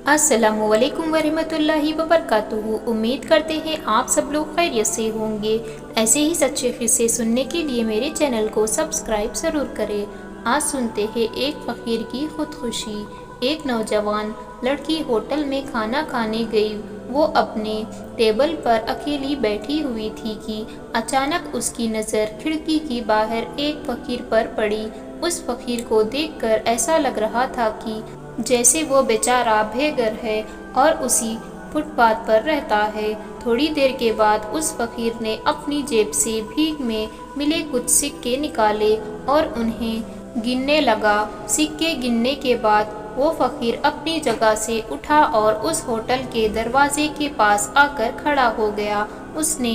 अस्सलामु अलैकुम वरहमतुल्लाहि वबरकातुहू। उम्मीद करते हैं आप सब लोग खैरियत से होंगे। ऐसे ही सच्चे किस्से सुनने के लिए मेरे चैनल को सब्सक्राइब ज़रूर करें। आज सुनते हैं एक फ़कीर की खुदकुशी। एक नौजवान लड़की होटल में खाना खाने गई। वो अपने टेबल पर अकेली बैठी हुई थी कि अचानक उसकी नज़र खिड़की की बाहर एक फ़कीर पर पड़ी। उस फ़कीर को देखकर ऐसा लग रहा था कि जैसे वो बेचारा बेघर है और उसी फुटपाथ पर रहता है। थोड़ी देर के बाद उस फ़कीर ने अपनी जेब से भीख में मिले कुछ सिक्के निकाले और उन्हें गिनने लगा। सिक्के गिनने के बाद वो फ़कीर अपनी जगह से उठा और उस होटल के दरवाजे के पास आकर खड़ा हो गया। उसने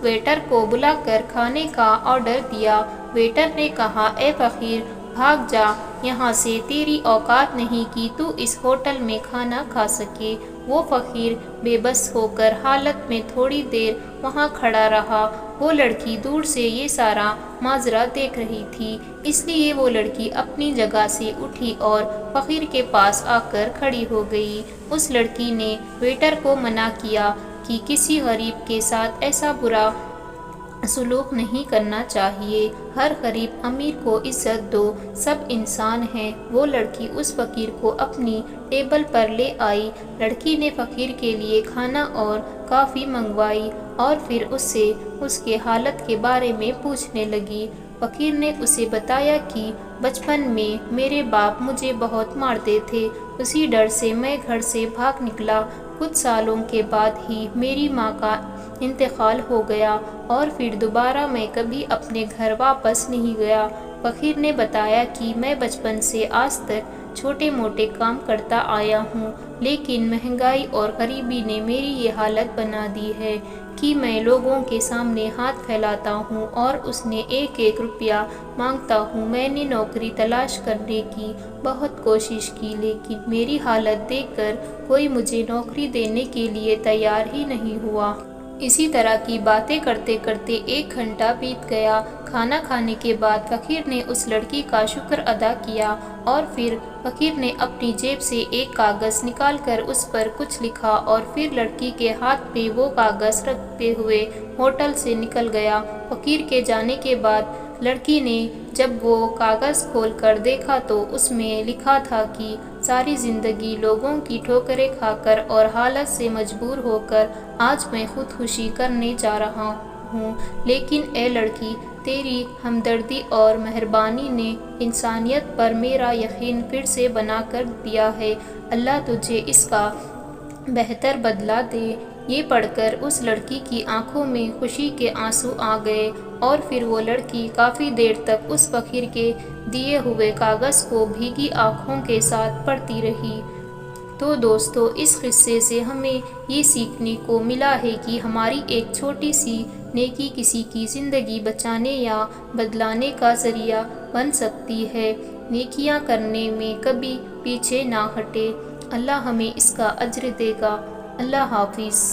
वेटर को बुलाकर खाने का ऑर्डर दिया। वेटर ने कहा, ए फ़कीर, भाग जा यहाँ से, तेरी औकात नहीं कि तू इस होटल में खाना खा सके। वो फ़कीर बेबस होकर हालत में थोड़ी देर वहाँ खड़ा रहा। वो लड़की दूर से ये सारा माजरा देख रही थी, इसलिए वो लड़की अपनी जगह से उठी और फ़कीर के पास आकर खड़ी हो गई। उस लड़की ने वेटर को मना किया कि किसी गरीब के साथ ऐसा बुरा सलूक नहीं करना चाहिए। हर गरीब अमीर को इज्जत दो, सब इंसान हैं। वो लड़की उस फ़कीर को अपनी टेबल पर ले आई। लड़की ने फ़कीर के लिए खाना और कॉफ़ी मंगवाई और फिर उससे उसके हालत के बारे में पूछने लगी। फ़कीर ने उसे बताया कि बचपन में मेरे बाप मुझे बहुत मारते थे, उसी डर से मैं घर से भाग निकला। कुछ सालों के बाद ही मेरी माँ का इंतकाल हो गया और फिर दोबारा मैं कभी अपने घर वापस नहीं गया। फ़कीर ने बताया कि मैं बचपन से आज तक छोटे मोटे काम करता आया हूँ, लेकिन महंगाई और गरीबी ने मेरी ये हालत बना दी है कि मैं लोगों के सामने हाथ फैलाता हूँ और उसने एक एक रुपया मांगता हूँ। मैंने नौकरी तलाश करने की बहुत कोशिश की, लेकिन मेरी हालत देखकर कोई मुझे नौकरी देने के लिए तैयार ही नहीं हुआ। इसी तरह की बातें करते करते 1 घंटा बीत गया। खाना खाने के बाद फ़कीर ने उस लड़की का शुक्र अदा किया और फिर फ़कीर ने अपनी जेब से एक कागज़ निकालकर उस पर कुछ लिखा और फिर लड़की के हाथ में वो कागज़ रखते हुए होटल से निकल गया। फ़कीर के जाने के बाद लड़की ने जब वो कागज़ खोलकर देखा तो उसमें लिखा था कि सारी ज़िंदगी लोगों की ठोकरें खाकर और हालत से मजबूर होकर आज मैं खुदकुशी करने जा रहा हूँ, लेकिन ए लड़की, तेरी हमदर्दी और मेहरबानी ने इंसानियत पर मेरा यकीन फिर से बना कर दिया है। अल्लाह तुझे इसका बेहतर बदला दे। ये पढ़कर उस लड़की की आंखों में खुशी के आंसू आ गए और फिर वो लड़की काफ़ी देर तक उस फ़कीर के दिए हुए कागज़ को भीगी आंखों के साथ पढ़ती रही। तो दोस्तों, इस किस्से से हमें ये सीखने को मिला है कि हमारी एक छोटी सी नेकी किसी की ज़िंदगी बचाने या बदलाने का ज़रिया बन सकती है। नेकियां करने में कभी पीछे ना हटे। अल्लाह हमें इसका अज्र देगा। अल्लाह हाफिज़।